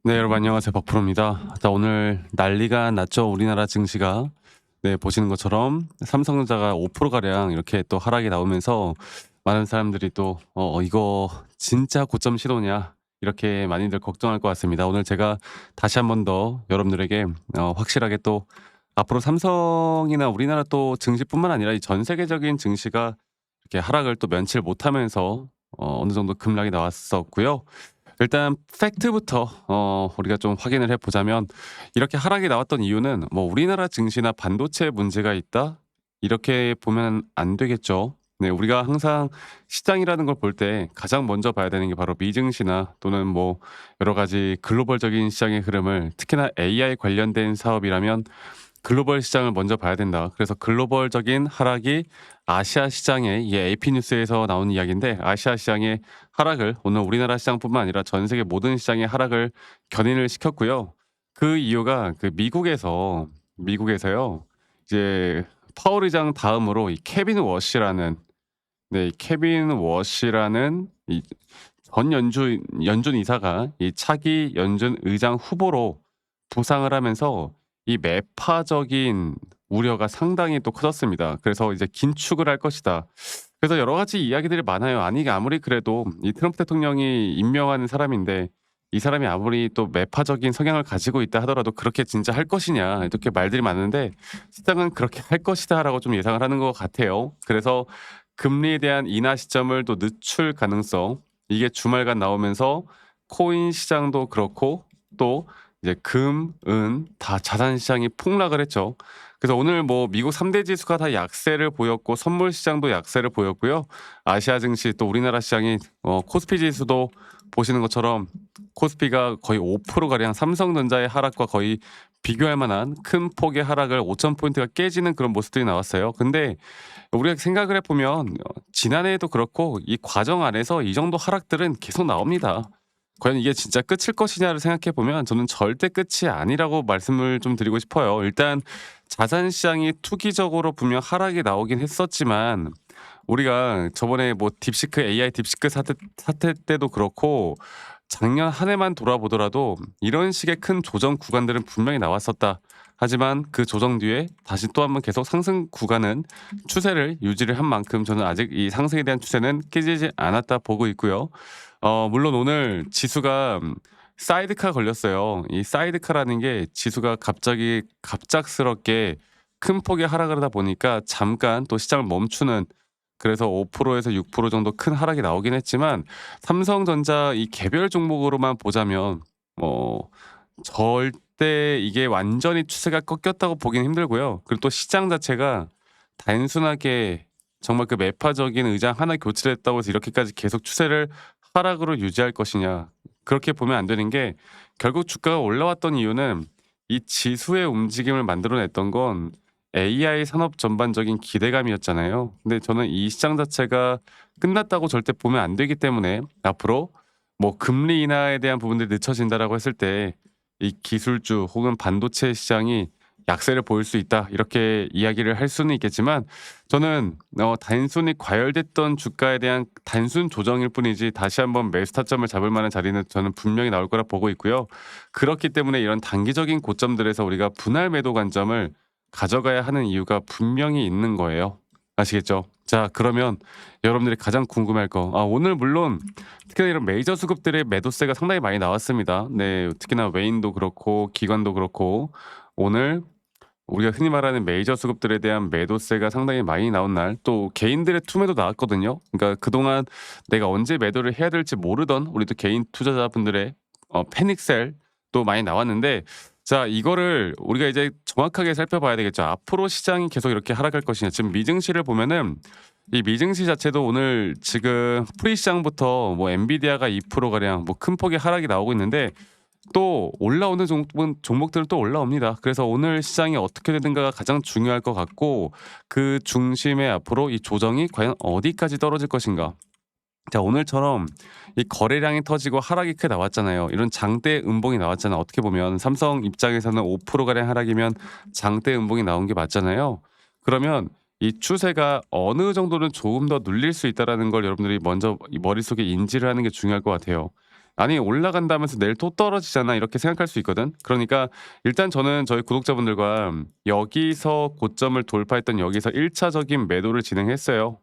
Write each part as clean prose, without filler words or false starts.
네, 여러분 안녕하세요. 박프로입니다. 자, 오늘 난리가 났죠. 우리나라 증시가. 네, 보시는 것처럼 삼성전자가 5% 가량 이렇게 또 하락이 나오면서 많은 사람들이 또 이거 진짜 고점 시도냐 이렇게 많이들 걱정할 것 같습니다. 오늘 제가 다시 한 번 더 여러분들에게 확실하게 또 앞으로 삼성이나 우리나라 또 증시뿐만 아니라 이 전 세계적인 증시가 이렇게 하락을 또 면치를 못하면서 어느 정도 급락이 나왔었고요. 일단 팩트부터 우리가 좀 확인을 해 보자면 이렇게 하락이 나왔던 이유는 뭐 '우리나라 증시나 반도체에 문제가 있다.' 이렇게 보면 안 되겠죠. 네, 우리가 항상 시장이라는 걸 볼 때 가장 먼저 봐야 되는 게 바로 미증시나 또는 뭐 여러 가지 글로벌적인 시장의 흐름을, 특히나 AI 관련된 사업이라면 글로벌 시장을 먼저 봐야 된다. 그래서 글로벌적인 하락이 아시아 시장의, 이게 AP뉴스에서 나온 이야기인데, 아시아 시장의 하락을 오늘 우리나라 시장뿐만 아니라 전 세계 모든 시장의 하락을 견인을 시켰고요. 그 이유가 그 미국에서요. 이제 파월 의장 다음으로 이 케빈 워시라는, 네, 이 케빈 워시라는 이 전 연준 이사가 이 차기 연준 의장 후보로 부상을 하면서 이 매파적인 우려가 상당히 또 커졌습니다. 그래서 이제 긴축을 할 것이다. 그래서 여러 가지 이야기들이 많아요. 아니, 이게 아무리 그래도 이 트럼프 대통령이 임명하는 사람인데 이 사람이 아무리 또 매파적인 성향을 가지고 있다 하더라도 그렇게 진짜 할 것이냐 이렇게 말들이 많은데, 시장은 그렇게 할 것이다라고 좀 예상을 하는 것 같아요. 그래서 금리에 대한 인하 시점을 또 늦출 가능성, 이게 주말간 나오면서 코인 시장도 그렇고 또 이제 금, 은 다 자산 시장이 폭락을 했죠. 그래서 오늘 뭐 미국 3대 지수가 다 약세를 보였고 선물 시장도 약세를 보였고요. 아시아 증시 또 우리나라 시장이 코스피 지수도 보시는 것처럼 코스피가 거의 5% 가량 삼성전자의 하락과 거의 비교할 만한 큰 폭의 하락을 5천 포인트가 깨지는 그런 모습들이 나왔어요. 근데 우리가 생각을 해보면 지난해에도 그렇고 이 과정 안에서 이 정도 하락들은 계속 나옵니다. 과연 이게 진짜 끝일 것이냐를 생각해 보면 저는 절대 끝이 아니라고 말씀을 좀 드리고 싶어요. 일단 자산 시장이 투기적으로 분명 하락이 나오긴 했었지만, 우리가 저번에 뭐 딥시크 AI 딥시크 사태 때도 그렇고 작년 한 해만 돌아보더라도 이런 식의 큰 조정 구간들은 분명히 나왔었다. 하지만 그 조정 뒤에 다시 또 한번 계속 상승 구간은 추세를 유지를 한 만큼 저는 아직 이 상승에 대한 추세는 깨지지 않았다 보고 있고요. 물론 오늘 지수가 사이드카 걸렸어요. 이 사이드카라는 게 지수가 갑자기 갑작스럽게 큰 폭의 하락을 하다 보니까 잠깐 또 시장을 멈추는, 그래서 5%에서 6% 정도 큰 하락이 나오긴 했지만 삼성전자 이 개별 종목으로만 보자면 절대 이게 완전히 추세가 꺾였다고 보기는 힘들고요. 그리고 또 시장 자체가 단순하게 정말 그 매파적인 의장 하나 교체됐다고 해서 이렇게까지 계속 추세를 하락으로 유지할 것이냐, 그렇게 보면 안 되는 게, 결국 주가가 올라왔던 이유는 이 지수의 움직임을 만들어냈던 건 AI 산업 전반적인 기대감이었잖아요. 근데 저는 이 시장 자체가 끝났다고 절대 보면 안 되기 때문에 앞으로 뭐 금리 인하에 대한 부분들이 늦춰진다라고 했을 때 이 기술주 혹은 반도체 시장이 약세를 보일 수 있다, 이렇게 이야기를 할 수는 있겠지만 저는 단순히 과열됐던 주가에 대한 단순 조정일 뿐이지 다시 한번 매수 타점을 잡을 만한 자리는 저는 분명히 나올 거라 보고 있고요. 그렇기 때문에 이런 단기적인 고점들에서 우리가 분할 매도 관점을 가져가야 하는 이유가 분명히 있는 거예요. 아시겠죠? 자, 그러면 여러분들이 가장 궁금할 거, 오늘 물론 특히나 이런 메이저 수급들의 매도세가 상당히 많이 나왔습니다. 네, 특히나 외인도 그렇고 기관도 그렇고 오늘 우리가 흔히 말하는 메이저 수급들에 대한 매도세가 상당히 많이 나온 날, 또 개인들의 투매도 나왔거든요. 그러니까 그동안 내가 언제 매도를 해야 될지 모르던 우리 또 개인 투자자분들의 패닉셀도 많이 나왔는데, 자, 이거를 우리가 이제 정확하게 살펴봐야 되겠죠. 앞으로 시장이 계속 이렇게 하락할 것이냐. 지금 미증시를 보면은 이 미증시 자체도 오늘 지금 프리 시장부터 뭐 엔비디아가 2% 가량 뭐 큰 폭의 하락이 나오고 있는데 또 올라오는 종목들은 또 올라옵니다. 그래서 오늘 시장이 어떻게 되는가가 가장 중요할 것 같고, 그 중심에 앞으로 이 조정이 과연 어디까지 떨어질 것인가. 자, 오늘처럼 이 거래량이 터지고 하락이 크게 나왔잖아요. 이런 장대 음봉이 나왔잖아요. 어떻게 보면 삼성 입장에서는 5% 가량 하락이면 장대 음봉이 나온 게 맞잖아요. 그러면 이 추세가 어느 정도는 조금 더 눌릴 수 있다라는 걸 여러분들이 먼저 이 머릿속에 인지를 하는 게 중요할 것 같아요. 아니 올라간다면서 내일 또 떨어지잖아 이렇게 생각할 수 있거든. 그러니까 일단 저는 저희 구독자분들과 여기서 고점을 돌파했던 여기서 1차적인 매도를 진행했어요.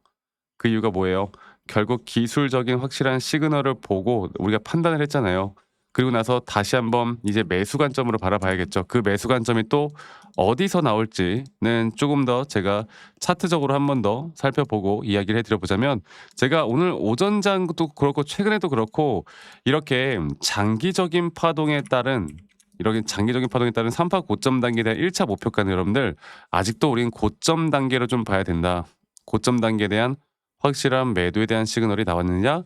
그 이유가 뭐예요? 결국 기술적인 확실한 시그널을 보고 우리가 판단을 했잖아요. 그리고 나서 다시 한번 이제 매수 관점으로 바라봐야겠죠. 그 매수 관점이 또 어디서 나올지는 조금 더 제가 차트적으로 한 번 더 살펴보고 이야기를 해 드려 보자면, 제가 오늘 오전장도 그렇고 최근에도 그렇고 이렇게 장기적인 파동에 따른 이렇게 장기적인 파동에 따른 3파 고점 단계에 대한 1차 목표가는 여러분들 아직도 우린 고점 단계로 좀 봐야 된다. 고점 단계에 대한 확실한 매도에 대한 시그널이 나왔느냐?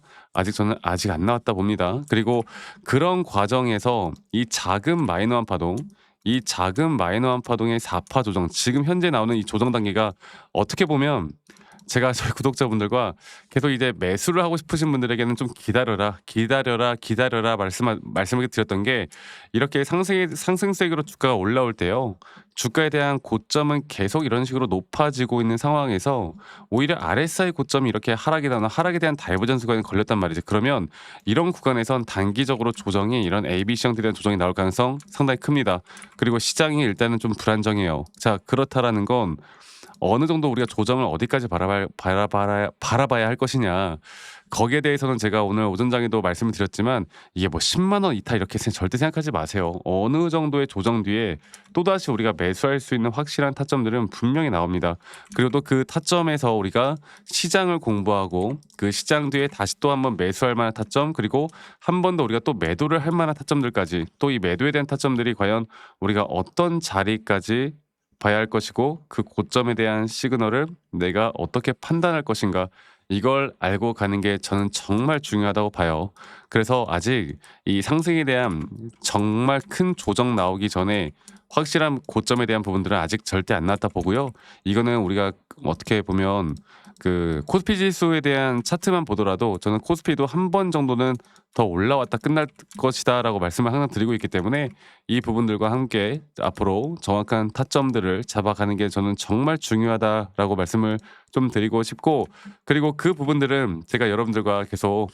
저는 아직 안 나왔다 봅니다. 그리고 그런 과정에서 이 작은 마이너한 파동, 이 작은 마이너한 파동의 4파 조정, 지금 현재 나오는 이 조정 단계가 어떻게 보면 제가 저희 구독자분들과 계속 이제 매수를 하고 싶으신 분들에게는 좀 기다려라, 기다려라, 기다려라 말씀을 드렸던 게, 이렇게 상승세기로 주가가 올라올 때요. 주가에 대한 고점은 계속 이런 식으로 높아지고 있는 상황에서 오히려 RSI 고점이 이렇게 하락이 나거나 하락에 대한 다이버전스 구간에 걸렸단 말이죠. 그러면 이런 구간에선 단기적으로 조정이 이런 ABC 형태에 대한 조정이 나올 가능성 상당히 큽니다. 그리고 시장이 일단은 좀 불안정해요. 자, 그렇다라는 건 어느 정도 우리가 조정을 어디까지 바라봐야 할 것이냐. 거기에 대해서는 제가 오늘 오전장에도 말씀을 드렸지만 이게 뭐 10만 원 이타 이렇게 절대 생각하지 마세요. 어느 정도의 조정 뒤에 또다시 우리가 매수할 수 있는 확실한 타점들은 분명히 나옵니다. 그리고 또 그 타점에서 우리가 시장을 공부하고 그 시장 뒤에 다시 또 한번 매수할 만한 타점, 그리고 한 번 더 우리가 또 매도를 할 만한 타점들까지, 또 이 매도에 대한 타점들이 과연 우리가 어떤 자리까지 봐야 할 것이고 그 고점에 대한 시그널을 내가 어떻게 판단할 것인가, 이걸 알고 가는 게 저는 정말 중요하다고 봐요. 그래서 아직 이 상승에 대한 정말 큰 조정 나오기 전에 확실한 고점에 대한 부분들은 아직 절대 안 나왔다 보고요. 이거는 우리가 어떻게 보면 그 코스피 지수에 대한 차트만 보더라도 저는 코스피도 한 번 정도는 더 올라왔다 끝날 것이다라고 말씀을 항상 드리고 있기 때문에 이 부분들과 함께 앞으로 정확한 타점들을 잡아가는 게 저는 정말 중요하다라고 말씀을 좀 드리고 싶고, 그리고 그 부분들은 제가 여러분들과 계속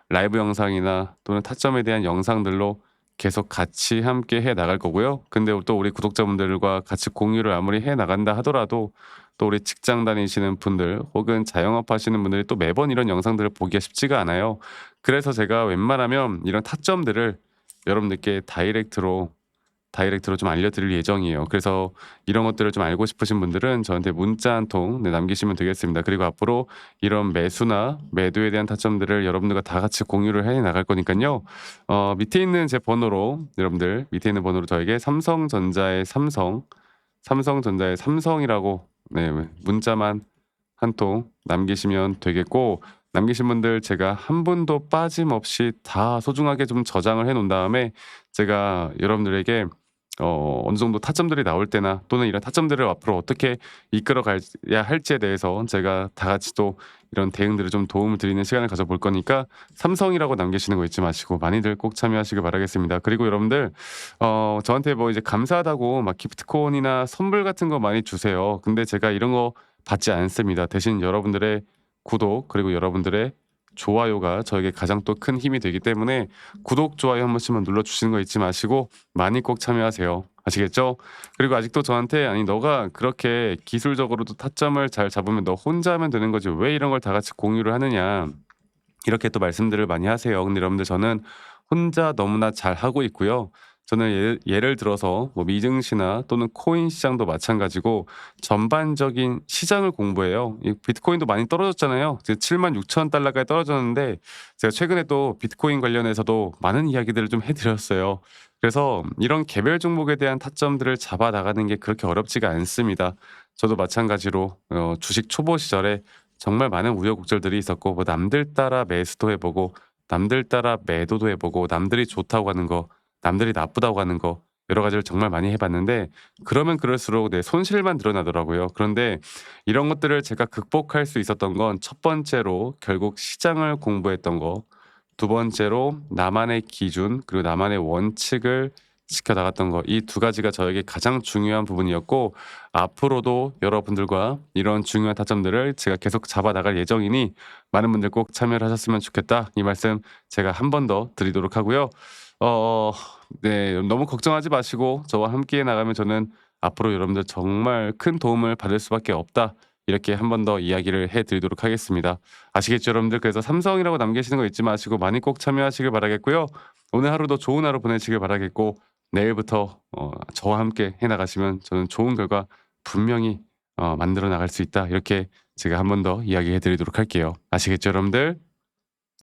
라이브 영상이나 또는 타점에 대한 영상들로 계속 같이 함께 해 나갈 거고요. 근데 또 우리 구독자분들과 같이 공유를 아무리 해 나간다 하더라도 또 우리 직장 다니시는 분들 혹은 자영업 하시는 분들이 또 매번 이런 영상들을 보기가 쉽지가 않아요. 그래서 제가 웬만하면 이런 타점들을 여러분들께 다이렉트로 좀 알려드릴 예정이에요. 그래서 이런 것들을 좀 알고 싶으신 분들은 저한테 문자 한 통 남기시면 되겠습니다. 그리고 앞으로 이런 매수나 매도에 대한 타점들을 여러분들과 다 같이 공유를 해 나갈 거니까요. 밑에 있는 제 번호로, 여러분들 밑에 있는 번호로 저에게 삼성전자의 삼성이라고, 네, 문자만 한 통 남기시면 되겠고, 남기신 분들 제가 한 분도 빠짐없이 다 소중하게 좀 저장을 해 놓은 다음에 제가 여러분들에게 어느 정도 타점들이 나올 때나 또는 이런 타점들을 앞으로 어떻게 이끌어 가야 할지에 대해서 제가 다 같이 또 이런 대응들을 좀 도움을 드리는 시간을 가져볼 거니까 삼성이라고 남기시는 거 잊지 마시고 많이들 꼭 참여하시길 바라겠습니다. 그리고 여러분들 저한테 뭐 이제 감사하다고 막 기프트콘이나 선물 같은 거 많이 주세요. 근데 제가 이런 거 받지 않습니다. 대신 여러분들의 구독 그리고 여러분들의 좋아요가 저에게 가장 또 큰 힘이 되기 때문에 구독, 좋아요 한 번씩만 눌러주시는 거 잊지 마시고 많이 꼭 참여하세요. 아시겠죠? 그리고 아직도 저한테 아니 너가 그렇게 기술적으로도 타점을 잘 잡으면 너 혼자 하면 되는 거지 왜 이런 걸 다 같이 공유를 하느냐, 이렇게 또 말씀들을 많이 하세요. 근데 여러분들 저는 혼자 너무나 잘하고 있고요. 저는 예를 들어서 뭐 미증시나 또는 코인 시장도 마찬가지고 전반적인 시장을 공부해요. 이 비트코인도 많이 떨어졌잖아요. 76,000달러까지 떨어졌는데 제가 최근에 또 비트코인 관련해서도 많은 이야기들을 좀 해드렸어요. 그래서 이런 개별 종목에 대한 타점들을 잡아 나가는 게 그렇게 어렵지가 않습니다. 저도 마찬가지로 주식 초보 시절에 정말 많은 우여곡절들이 있었고 뭐 남들 따라 매수도 해보고 남들 따라 매도도 해보고 남들이 좋다고 하는 거 남들이 나쁘다고 하는 거 여러 가지를 정말 많이 해봤는데 그러면 그럴수록 내 손실만 드러나더라고요. 그런데 이런 것들을 제가 극복할 수 있었던 건 첫 번째로 결국 시장을 공부했던 거, 두 번째로 나만의 기준 그리고 나만의 원칙을 지켜 나갔던 거 이 두 가지가 저에게 가장 중요한 부분이었고 앞으로도 여러분들과 이런 중요한 타점들을 제가 계속 잡아 나갈 예정이니 많은 분들 꼭 참여를 하셨으면 좋겠다. 이 말씀 제가 한 번 더 드리도록 하고요. 어 네. 너무 걱정하지 마시고 저와 함께 나가면 저는 앞으로 여러분들 정말 큰 도움을 받을 수밖에 없다. 이렇게 한 번 더 이야기를 해 드리도록 하겠습니다. 아시겠죠, 여러분들? 그래서 삼성이라고 남기시는 거 잊지 마시고 많이 꼭 참여하시길 바라겠고요. 오늘 하루도 좋은 하루 보내시길 바라겠고 내일부터 저와 함께 해 나가시면 저는 좋은 결과 분명히 만들어 나갈 수 있다. 이렇게 제가 한 번 더 이야기해 드리도록 할게요. 아시겠죠, 여러분들?